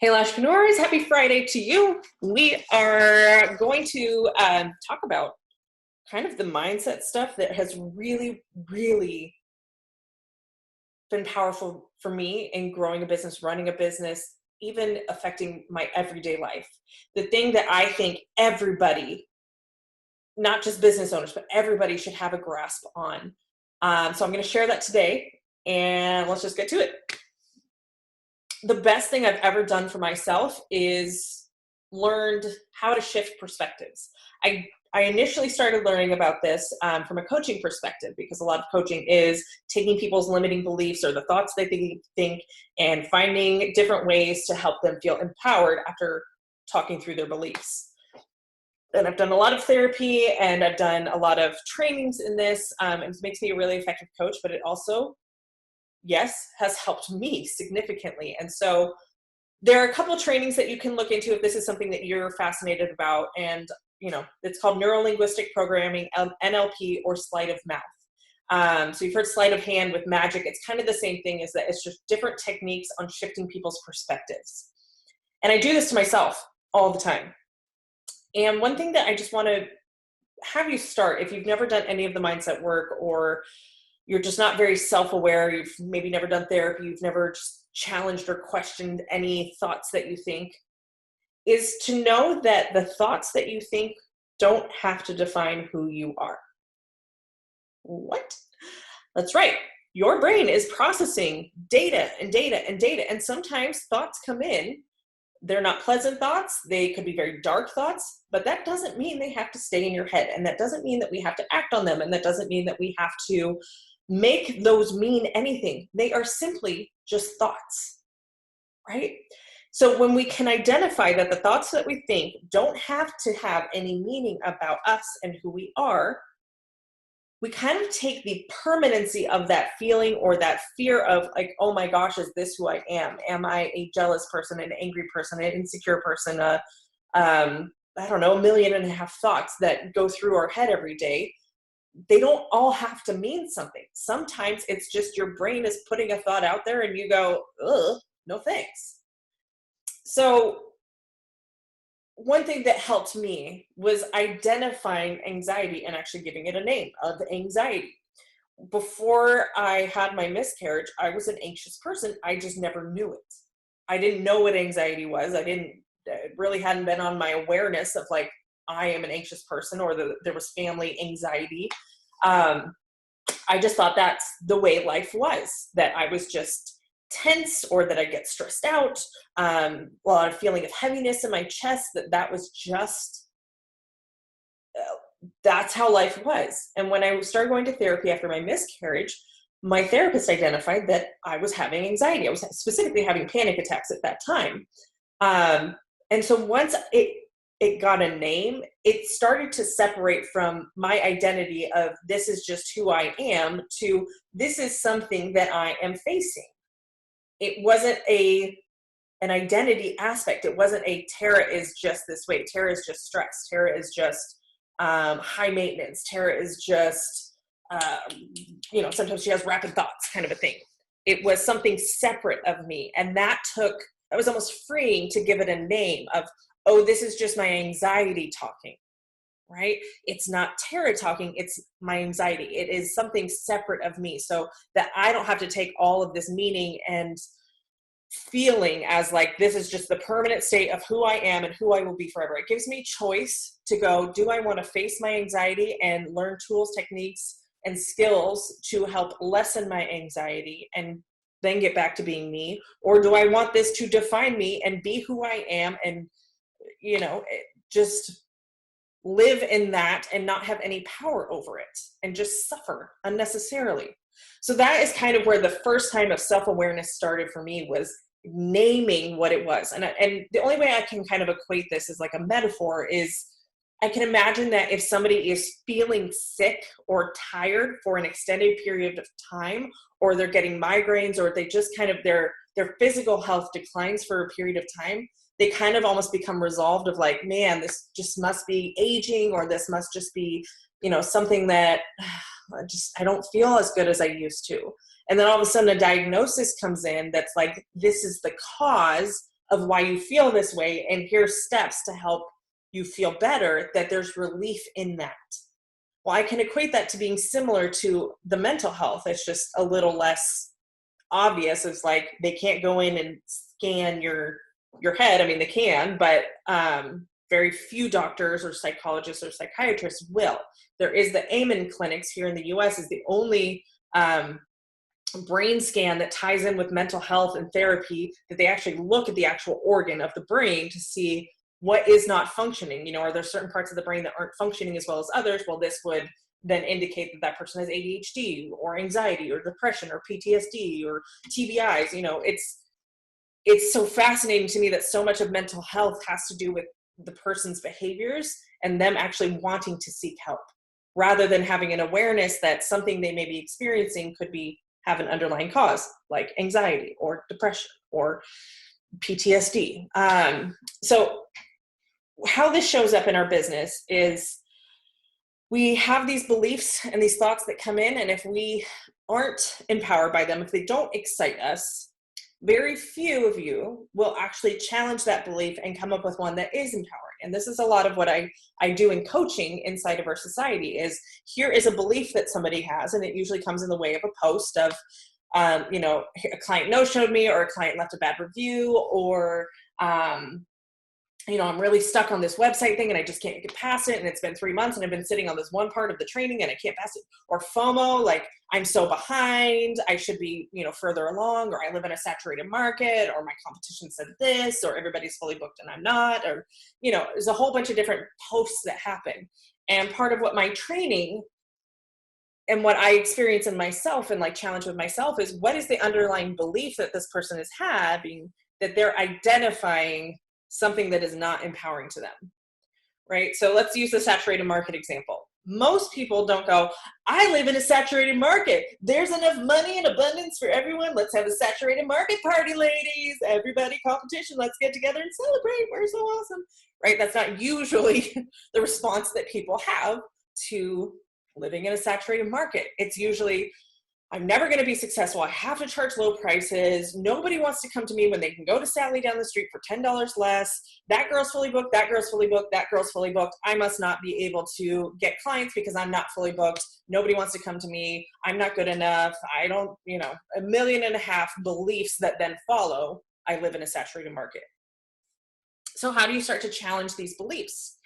Hey, Lashpreneurs, happy Friday to you. We are going to talk about kind of the mindset stuff that has really, really been powerful for me in growing a business, running a business, even affecting my everyday life. The thing that I think everybody, not just business owners, but everybody should have a grasp on. So I'm going to share that today, and let's just get to it. The best thing I've ever done for myself is learned how to shift perspectives. I initially started learning about this from a coaching perspective, because a lot of coaching is taking people's limiting beliefs or the thoughts they think and finding different ways to help them feel empowered after talking through their beliefs. And I've done a lot of therapy and I've done a lot of trainings in this, and it makes me a really effective coach, but it also, yes, has helped me significantly. And so there are a couple trainings that you can look into if this is something that you're fascinated about. And, it's called neuro-linguistic programming, NLP, or sleight of mouth. So you've heard sleight of hand with magic. It's kind of the same thing, is that it's just different techniques on shifting people's perspectives. And I do this to myself all the time. And one thing that I just want to have you start, if you've never done any of the mindset work, or you're just not very self-aware, you've maybe never done therapy, you've never just challenged or questioned any thoughts that you think, is to know that the thoughts that you think don't have to define who you are. What? That's right. Your brain is processing data and data and data. And sometimes thoughts come in. They're not pleasant thoughts. They could be very dark thoughts, but that doesn't mean they have to stay in your head. And that doesn't mean that we have to act on them. And that doesn't mean that we have to make those mean anything. They are simply just thoughts, right? So when we can identify that the thoughts that we think don't have to have any meaning about us and who we are, we kind of take the permanency of that feeling or that fear of, like, oh my gosh, is this who I am? Am I a jealous person, an angry person, an insecure person, I don't know, 1.5 million thoughts that go through our head every day? They don't all have to mean something. Sometimes it's just your brain is putting a thought out there and you go, ugh, no thanks. So one thing that helped me was identifying anxiety and actually giving it a name of anxiety. Before I had my miscarriage, I was an anxious person. I just never knew it. I didn't know what anxiety was. It really hadn't been on my awareness of, like, I am an anxious person, or there was family anxiety. I just thought that's the way life was, that I was just tense, or that I get stressed out, a lot of feeling of heaviness in my chest, that was just, that's how life was. And when I started going to therapy after my miscarriage, my therapist identified that I was having anxiety. I was specifically having panic attacks at that time. And so once it got a name, it started to separate from my identity of this is just who I am to this is something that I am facing. It wasn't an identity aspect. It wasn't a Tara is just this way. Tara is just stressed. Tara is just high maintenance. Tara is just, sometimes she has rapid thoughts, kind of a thing. It was something separate of me. And that was almost freeing to give it a name of, oh, this is just my anxiety talking, right? It's not Tara talking, it's my anxiety. It is something separate of me, so that I don't have to take all of this meaning and feeling as like, this is just the permanent state of who I am and who I will be forever. It gives me choice to go, do I want to face my anxiety and learn tools, techniques, and skills to help lessen my anxiety and then get back to being me? Or do I want this to define me and be who I am and just live in that and not have any power over it and just suffer unnecessarily? So that is kind of where the first time of self-awareness started for me, was naming what it was. And the only way I can kind of equate this as like a metaphor is, I can imagine that if somebody is feeling sick or tired for an extended period of time, or they're getting migraines, or they just kind of, their physical health declines for a period of time, they kind of almost become resolved of like, man, this just must be aging, or this must just be, something that I don't feel as good as I used to. And then all of a sudden a diagnosis comes in that's like, this is the cause of why you feel this way, and here's steps to help you feel better, that there's relief in that. Well, I can equate that to being similar to the mental health. It's just a little less obvious. It's like they can't go in and scan your head. I mean, they can, but very few doctors or psychologists or psychiatrists will. There is the Amen clinics here in the US is the only brain scan that ties in with mental health and therapy, that they actually look at the actual organ of the brain to see what is not functioning. You know, are there certain parts of the brain that aren't functioning as well as others? Well, this would then indicate that that person has ADHD or anxiety or depression or PTSD or TBIs. You know, it's so fascinating to me that so much of mental health has to do with the person's behaviors and them actually wanting to seek help, rather than having an awareness that something they may be experiencing could have an underlying cause, like anxiety or depression or PTSD. So how this shows up in our business is we have these beliefs and these thoughts that come in, and if we aren't empowered by them, if they don't excite us, very few of you will actually challenge that belief and come up with one that is empowering. And this is a lot of what I do in coaching inside of our society is, here is a belief that somebody has, and it usually comes in the way of a post of, you know, a client no-showed me, or a client left a bad review, or, you know, I'm really stuck on this website thing and I just can't get past it. And it's been 3 months and I've been sitting on this one part of the training and I can't pass it. Or FOMO, like I'm so behind, I should be, you know, further along, or I live in a saturated market, or my competition said this, or everybody's fully booked and I'm not, or, you know, there's a whole bunch of different posts that happen. And part of what my training and what I experience in myself and like challenge with myself is, what is the underlying belief that this person is having, that they're identifying something that is not empowering to them, right? So let's use the saturated market example. Most people don't go, I live in a saturated market. There's enough money and abundance for everyone. Let's have a saturated market party, ladies. Everybody, competition. Let's get together and celebrate. We're so awesome, right? That's not usually the response that people have to living in a saturated market. It's usually, I'm never going to be successful. I have to charge low prices. Nobody wants to come to me when they can go to Sally down the street for $10 less. That girl's fully booked. That girl's fully booked. That girl's fully booked. I must not be able to get clients because I'm not fully booked. Nobody wants to come to me. I'm not good enough. I don't, you know, 1.5 million beliefs that then follow. I live in a saturated market. So how do you start to challenge these beliefs?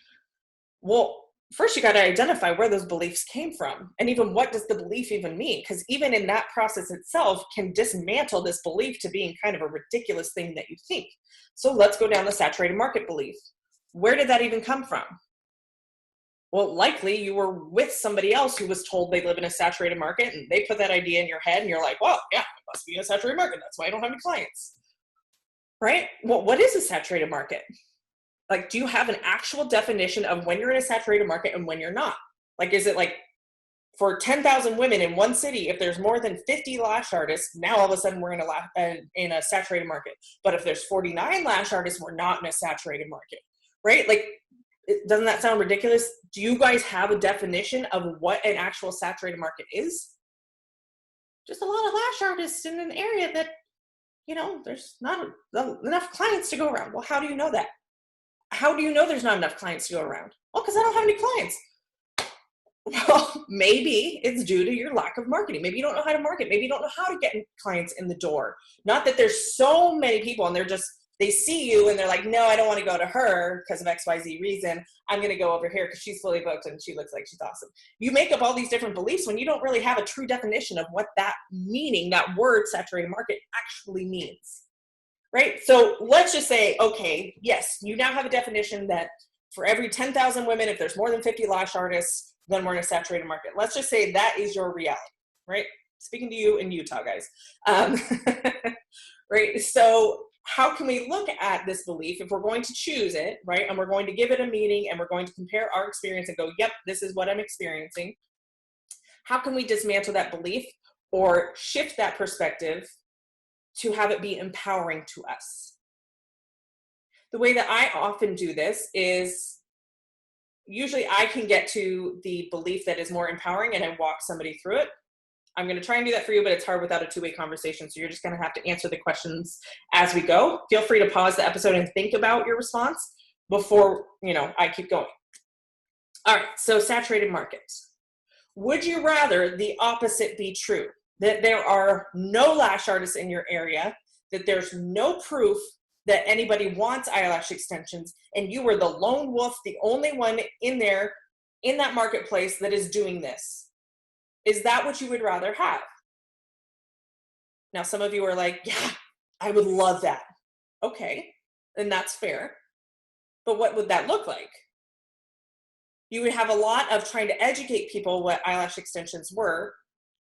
Well, first you got to identify where those beliefs came from, and even what does the belief even mean? Because even in that process itself can dismantle this belief to being kind of a ridiculous thing that you think. So let's go down the saturated market belief. Where did that even come from? Well, likely you were with somebody else who was told they live in a saturated market, and they put that idea in your head, and you're like, well, yeah, it must be in a saturated market. That's why I don't have any clients, right? Well, what is a saturated market? Like, do you have an actual definition of when you're in a saturated market and when you're not? Like, is it like for 10,000 women in one city, if there's more than 50 lash artists, now all of a sudden we're in a saturated market. But if there's 49 lash artists, we're not in a saturated market, right? Like, doesn't that sound ridiculous? Do you guys have a definition of what an actual saturated market is? Just a lot of lash artists in an area that, you know, there's not enough clients to go around. Well, how do you know that? How do you know there's not enough clients to go around? Well, because I don't have any clients. Well, maybe it's due to your lack of marketing. Maybe you don't know how to market. Maybe you don't know how to get clients in the door. Not that there's so many people and they see you and they're like, no, I don't want to go to her because of XYZ reason. I'm going to go over here because she's fully booked and she looks like she's awesome. You make up all these different beliefs when you don't really have a true definition of what that meaning, that word saturated market actually means. Right? So let's just say, okay, yes, you now have a definition that for every 10,000 women, if there's more than 50 lash artists, then we're in a saturated market. Let's just say that is your reality, right? Speaking to you in Utah, guys. Right? So how can we look at this belief if we're going to choose it, right? And we're going to give it a meaning and we're going to compare our experience and go, yep, this is what I'm experiencing. How can we dismantle that belief or shift that perspective to have it be empowering to us? The way that I often do this is usually I can get to the belief that is more empowering and I walk somebody through it. I'm going to try and do that for you, but it's hard without a two-way conversation. So you're just going to have to answer the questions as we go. Feel free to pause the episode and think about your response before, I keep going. All right. So saturated markets. Would you rather the opposite be true? That there are no lash artists in your area, that there's no proof that anybody wants eyelash extensions, and you were the lone wolf, the only one in there in that marketplace that is doing this? Is that what you would rather have? Now, some of you are like, yeah, I would love that. Okay, and that's fair. But what would that look like? You would have a lot of trying to educate people what eyelash extensions were.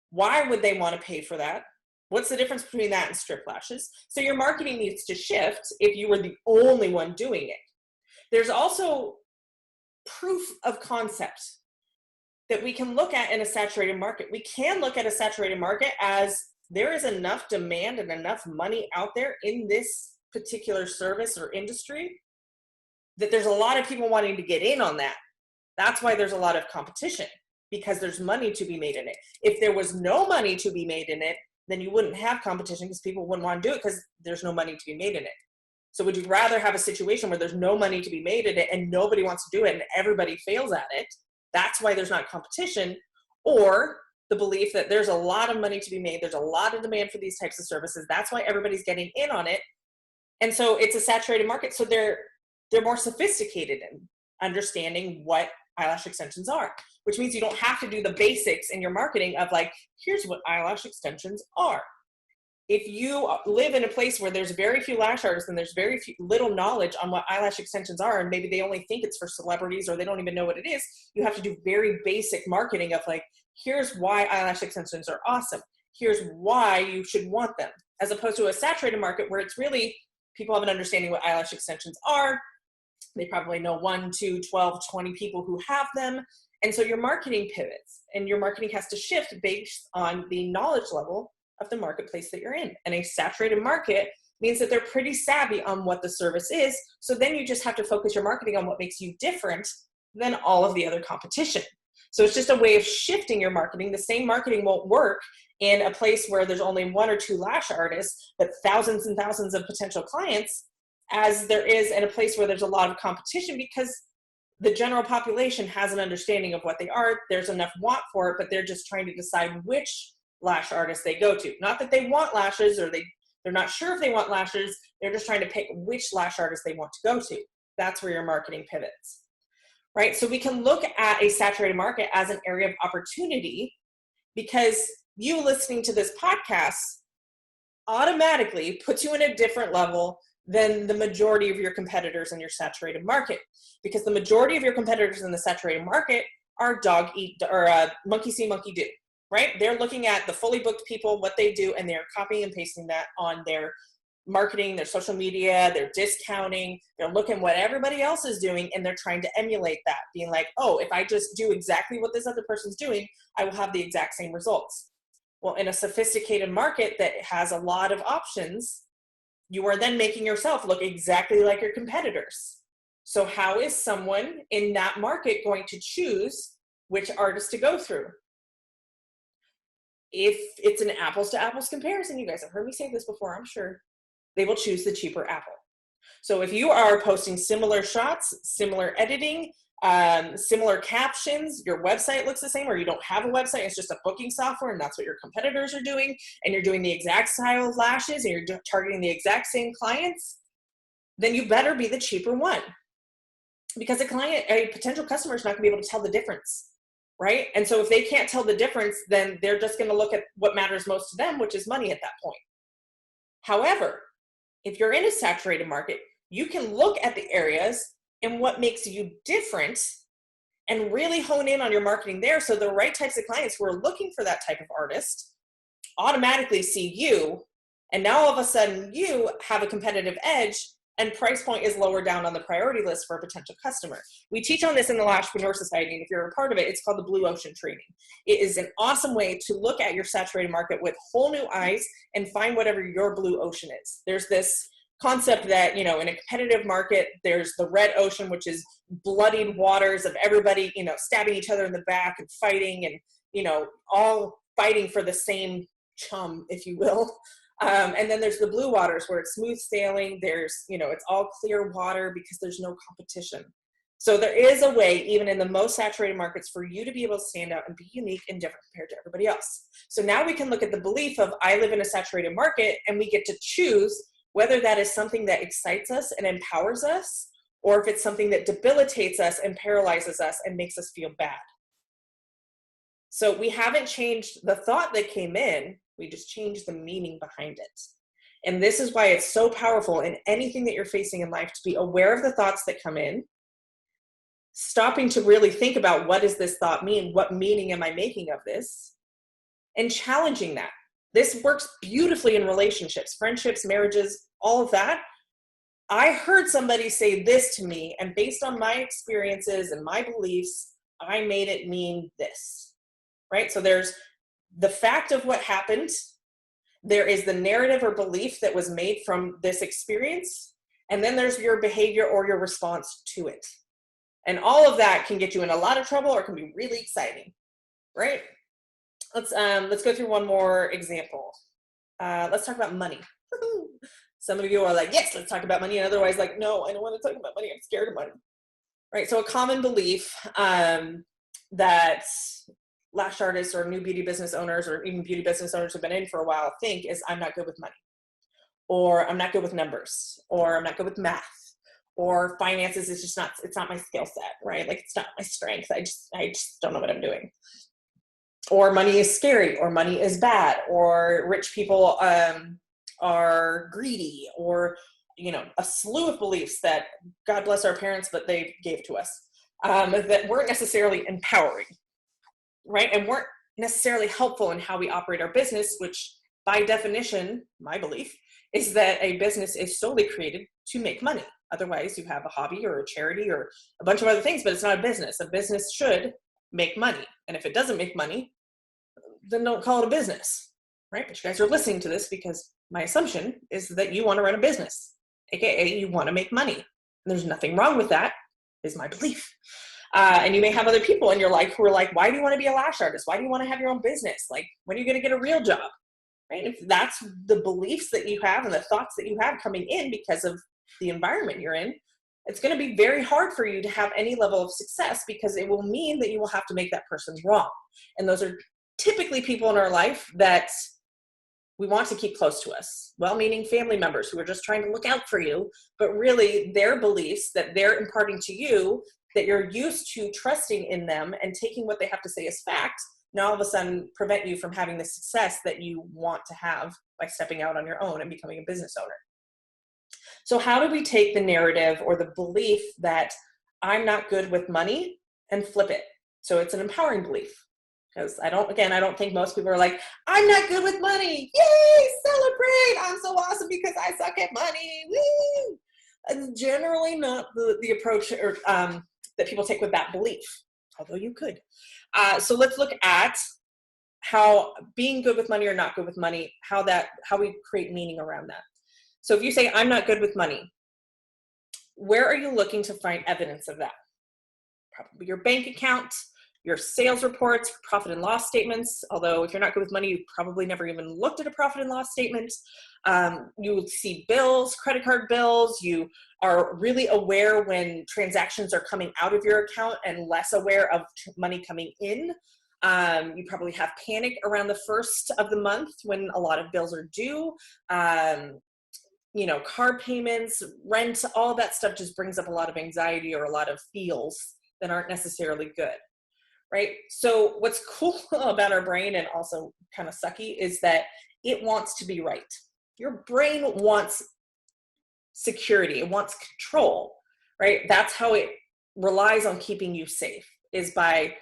Why would they want to pay for that? What's the difference between that and strip lashes? So your marketing needs to shift if you were the only one doing it. There's also proof of concept that we can look at in a saturated market. We can look at a saturated market as there is enough demand and enough money out there in this particular service or industry that there's a lot of people wanting to get in on that. That's why there's a lot of competition, because there's money to be made in it. If there was no money to be made in it, then you wouldn't have competition, because people wouldn't want to do it because there's no money to be made in it. So would you rather have a situation where there's no money to be made in it and nobody wants to do it and everybody fails at it? That's why there's not competition. Or the belief that there's a lot of money to be made, there's a lot of demand for these types of services, that's why everybody's getting in on it. And so it's a saturated market. So they're more sophisticated in understanding what eyelash extensions are, which means you don't have to do the basics in your marketing of like, here's what eyelash extensions are. If you live in a place where there's very few lash artists and there's little knowledge on what eyelash extensions are, and maybe they only think it's for celebrities or they don't even know what it is, you have to do very basic marketing of like, here's why eyelash extensions are awesome. Here's why you should want them. As opposed to a saturated market where it's really, people have an understanding what eyelash extensions are. They probably know 1, 2, 12, 20 people who have them. And so your marketing pivots and your marketing has to shift based on the knowledge level of the marketplace that you're in. And a saturated market means that they're pretty savvy on what the service is. So then you just have to focus your marketing on what makes you different than all of the other competition. So it's just a way of shifting your marketing. The same marketing won't work in a place where there's only 1 or 2 lash artists, but thousands and thousands of potential clients, as there is in a place where there's a lot of competition, because the general population has an understanding of what they are. There's enough want for it, but they're just trying to decide which lash artist they go to. Not that they want lashes or they're not sure if they want lashes. They're just trying to pick which lash artist they want to go to. That's where your marketing pivots, right? So we can look at a saturated market as an area of opportunity, because you listening to this podcast automatically puts you in a different level than the majority of your competitors in your saturated market, because the majority of your competitors in the saturated market are dog eat or monkey see, monkey do. Right? They're looking at the fully booked people, what they do, and they're copying and pasting that on their marketing, their social media, their discounting. They're looking what everybody else is doing, and they're trying to emulate that, being like, oh, if I just do exactly what this other person's doing, I will have the exact same results. Well, in a sophisticated market that has a lot of options, you are then making yourself look exactly like your competitors. So how is someone in that market going to choose which artist to go through? If it's an apples to apples comparison, you guys have heard me say this before, I'm sure, they will choose the cheaper apple. So if you are posting similar shots, similar editing, similar captions, your website looks the same, or you don't have a website, it's just a booking software, and that's what your competitors are doing, and you're doing the exact style of lashes, and you're targeting the exact same clients, then you better be the cheaper one. Because a potential customer is not going to be able to tell the difference. Right? And so if they can't tell the difference, then they're just going to look at what matters most to them, which is money at that point. However, if you're in a saturated market, you can look at the areas and what makes you different and really hone in on your marketing there. So the right types of clients who are looking for that type of artist automatically see you. And now all of a sudden you have a competitive edge, and price point is lower down on the priority list for a potential customer. We teach on this in the Lashpreneur Society, and if you're a part of it, it's called the Blue Ocean Training. It is an awesome way to look at your saturated market with whole new eyes and find whatever your blue ocean is. There's this concept that, in a competitive market, there's the red ocean, which is bloodied waters of everybody, stabbing each other in the back and fighting and, all fighting for the same chum, if you will. And then there's the blue waters where it's smooth sailing. There's, it's all clear water because there's no competition. So there is a way, even in the most saturated markets, for you to be able to stand out and be unique and different compared to everybody else. So now we can look at the belief of I live in a saturated market, and we get to choose whether that is something that excites us and empowers us, or if it's something that debilitates us and paralyzes us and makes us feel bad. So we haven't changed the thought that came in, we just changed the meaning behind it. And this is why it's so powerful in anything that you're facing in life to be aware of the thoughts that come in, stopping to really think about what does this thought mean? What meaning am I making of this? And challenging that. This works beautifully in relationships, friendships, marriages, all of that. I heard somebody say this to me, and based on my experiences and my beliefs, I made it mean this, right? So there's the fact of what happened. There is the narrative or belief that was made from this experience. And then there's your behavior or your response to it. And all of that can get you in a lot of trouble or can be really exciting, right? Let's go through one more example. Let's talk about money. Some of you are like, yes, let's talk about money. And otherwise like, no, I don't want to talk about money. I'm scared of money, right? So a common belief that lash artists or new beauty business owners or even beauty business owners who've been in for a while think is I'm not good with money, or I'm not good with numbers, or I'm not good with math, or finances is just not, it's not my skill set, right? Like it's not my strength. I just don't know what I'm doing. Or money is scary, or money is bad, or rich people are greedy, or, a slew of beliefs that God bless our parents, but they gave to us that weren't necessarily empowering, right? And weren't necessarily helpful in how we operate our business, which by definition, my belief is that a business is solely created to make money. Otherwise, you have a hobby or a charity or a bunch of other things, but it's not a business. A business should make money. And if it doesn't make money, then don't call it a business, right? But you guys are listening to this because my assumption is that you want to run a business, AKA you want to make money. And there's nothing wrong with that, is my belief. And you may have other people in your life who are like, why do you want to be a lash artist? Why do you want to have your own business? Like, when are you going to get a real job? Right? If that's the beliefs that you have and the thoughts that you have coming in because of the environment you're in, it's going to be very hard for you to have any level of success, because it will mean that you will have to make that person wrong. And those are typically people in our life that we want to keep close to us, well-meaning family members who are just trying to look out for you, but really their beliefs that they're imparting to you, that you're used to trusting in them and taking what they have to say as fact, now all of a sudden prevent you from having the success that you want to have by stepping out on your own and becoming a business owner. So how do we take the narrative or the belief that I'm not good with money and flip it? So it's an empowering belief. Because I don't think most people are like, I'm not good with money. Yay, celebrate. I'm so awesome because I suck at money. Woo! It's generally not the approach or that people take with that belief, although you could. So let's look at how being good with money or not good with money, how we create meaning around that. So if you say, I'm not good with money, where are you looking to find evidence of that? Probably your bank account, your sales reports, profit and loss statements. Although if you're not good with money, you probably never even looked at a profit and loss statement. You will see bills, credit card bills. You are really aware when transactions are coming out of your account and less aware of money coming in. You probably have panic around the first of the month when a lot of bills are due. Car payments, rent, all that stuff just brings up a lot of anxiety or a lot of feels that aren't necessarily good. Right? So what's cool about our brain, and also kind of sucky, is that it wants to be right. Your brain wants security. It wants control, right? That's how it relies on keeping you safe, is by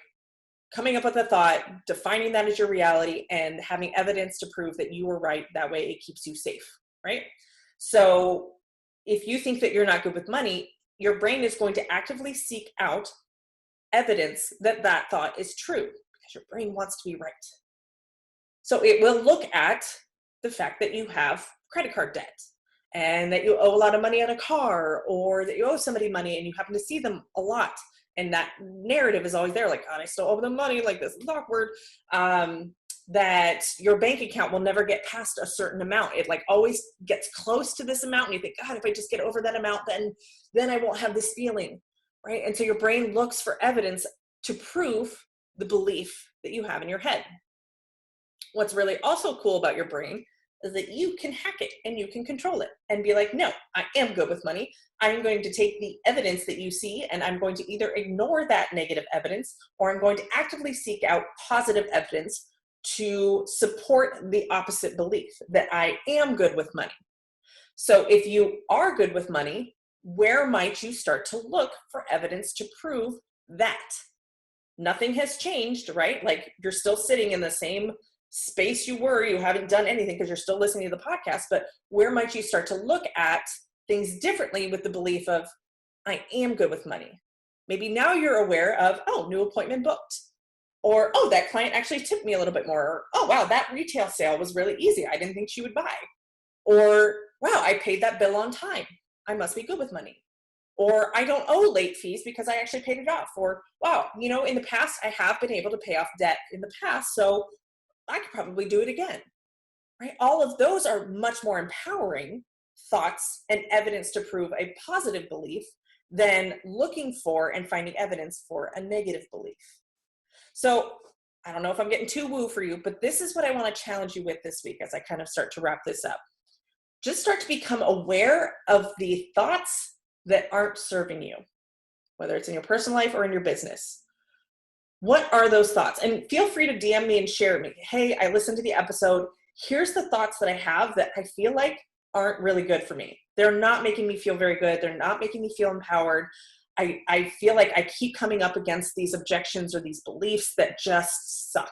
coming up with a thought, defining that as your reality, and having evidence to prove that you were right. That way it keeps you safe, right? So if you think that you're not good with money, your brain is going to actively seek out evidence that that thought is true, because your brain wants to be right. So it will look at the fact that you have credit card debt and that you owe a lot of money on a car, or that you owe somebody money and you happen to see them a lot. And that narrative is always there, like, God, I still owe them money, like this is awkward. that your bank account will never get past a certain amount. It like always gets close to this amount, and you think, God, if I just get over that amount, then I won't have this feeling, right? And so your brain looks for evidence to prove the belief that you have in your head. What's really also cool about your brain is that you can hack it and you can control it and be like, no, I am good with money. I'm going to take the evidence that you see, and I'm going to either ignore that negative evidence, or I'm going to actively seek out positive evidence to support the opposite belief that I am good with money. So if you are good with money, where might you start to look for evidence to prove that? Nothing has changed, right? Like, you're still sitting in the same space you were. You haven't done anything because you're still listening to the podcast, but where might you start to look at things differently with the belief of, I am good with money? Maybe now you're aware of, oh, new appointment booked. Or, oh, that client actually tipped me a little bit more. Or, oh, wow, that retail sale was really easy. I didn't think she would buy. Or, wow, I paid that bill on time. I must be good with money. Or, I don't owe late fees because I actually paid it off. Or, wow, in the past, I have been able to pay off debt in the past, so I could probably do it again, right? All of those are much more empowering thoughts and evidence to prove a positive belief than looking for and finding evidence for a negative belief. So I don't know if I'm getting too woo for you, but this is what I want to challenge you with this week as I kind of start to wrap this up. Just start to become aware of the thoughts that aren't serving you, whether it's in your personal life or in your business. What are those thoughts? And feel free to DM me and share me. Hey, I listened to the episode. Here's the thoughts that I have that I feel like aren't really good for me. They're not making me feel very good. They're not making me feel empowered. I feel like I keep coming up against these objections or these beliefs that just suck,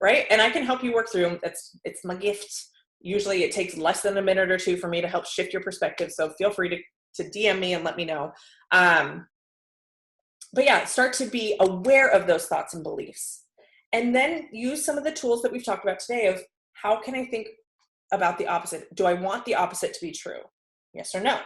right? And I can help you work through them. It's my gift. Usually it takes less than a minute or two for me to help shift your perspective. So feel free to DM me and let me know. But yeah, start to be aware of those thoughts and beliefs. And then use some of the tools that we've talked about today of, how can I think about the opposite? Do I want the opposite to be true? Yes or no?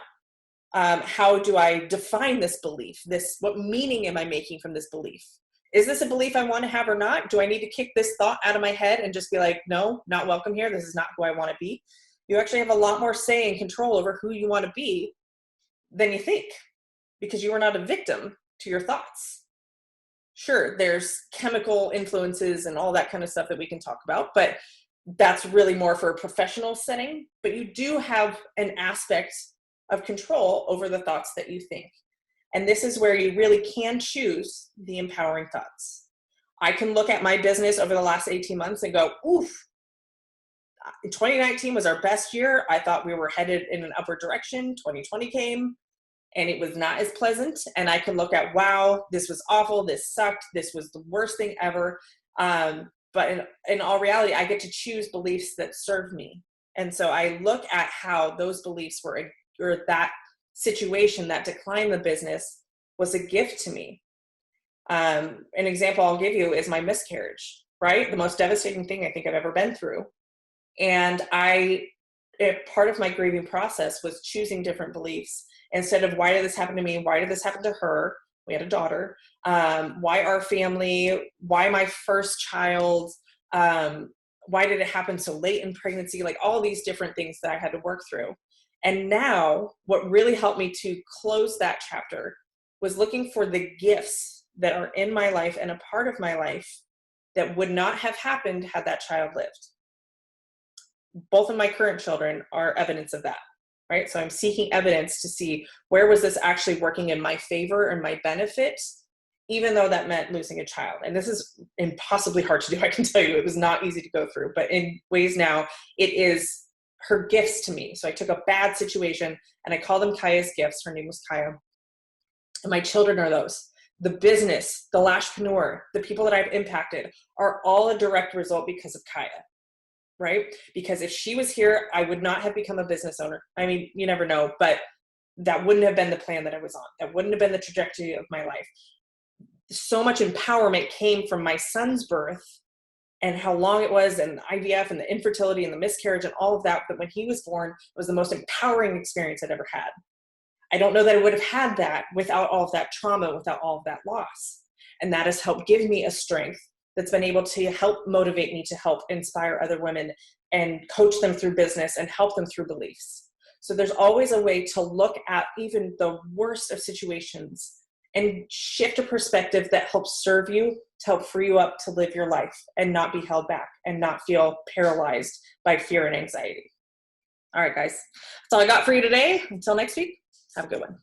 How do I define this belief? What meaning am I making from this belief? Is this a belief I want to have or not? Do I need to kick this thought out of my head and just be like, no, not welcome here. This is not who I want to be. You actually have a lot more say and control over who you want to be than you think, because you are not a victim to your thoughts. Sure, there's chemical influences and all that kind of stuff that we can talk about, but that's really more for a professional setting. But you do have an aspect of control over the thoughts that you think. And this is where you really can choose the empowering thoughts. I can look at my business over the last 18 months and go, oof, 2019 was our best year. I thought we were headed in an upward direction. 2020 came and it was not as pleasant. And I can look at, wow, this was awful. This sucked. This was the worst thing ever. But in all reality, I get to choose beliefs that serve me. And so I look at how those beliefs were, or that situation, that decline in the business, was a gift to me. An example I'll give you is my miscarriage, right? The most devastating thing I think I've ever been through. And part of my grieving process was choosing different beliefs. Instead of, why did this happen to me? Why did this happen to her? We had a daughter. Why our family? Why my first child? Why did it happen so late in pregnancy? Like, all these different things that I had to work through. And now what really helped me to close that chapter was looking for the gifts that are in my life and a part of my life that would not have happened had that child lived. Both of my current children are evidence of that, right? So I'm seeking evidence to see, where was this actually working in my favor and my benefit, even though that meant losing a child. And this is impossibly hard to do. I can tell you, it was not easy to go through, but in ways now it is her gifts to me. So I took a bad situation and I call them Kaya's gifts. Her name was Kaya. And my children are those. The business, the Lashpreneur, the people that I've impacted are all a direct result because of Kaya, right? Because if she was here, I would not have become a business owner. I mean, you never know, but that wouldn't have been the plan that I was on. That wouldn't have been the trajectory of my life. So much empowerment came from my son's birth and how long it was, and IVF and the infertility and the miscarriage and all of that. But when he was born, it was the most empowering experience I'd ever had. I don't know that I would have had that without all of that trauma, without all of that loss. And that has helped give me a strength that's been able to help motivate me to help inspire other women and coach them through business and help them through beliefs. So there's always a way to look at even the worst of situations and shift a perspective that helps serve you, to help free you up to live your life and not be held back and not feel paralyzed by fear and anxiety. All right, guys, that's all I got for you today. Until next week, have a good one.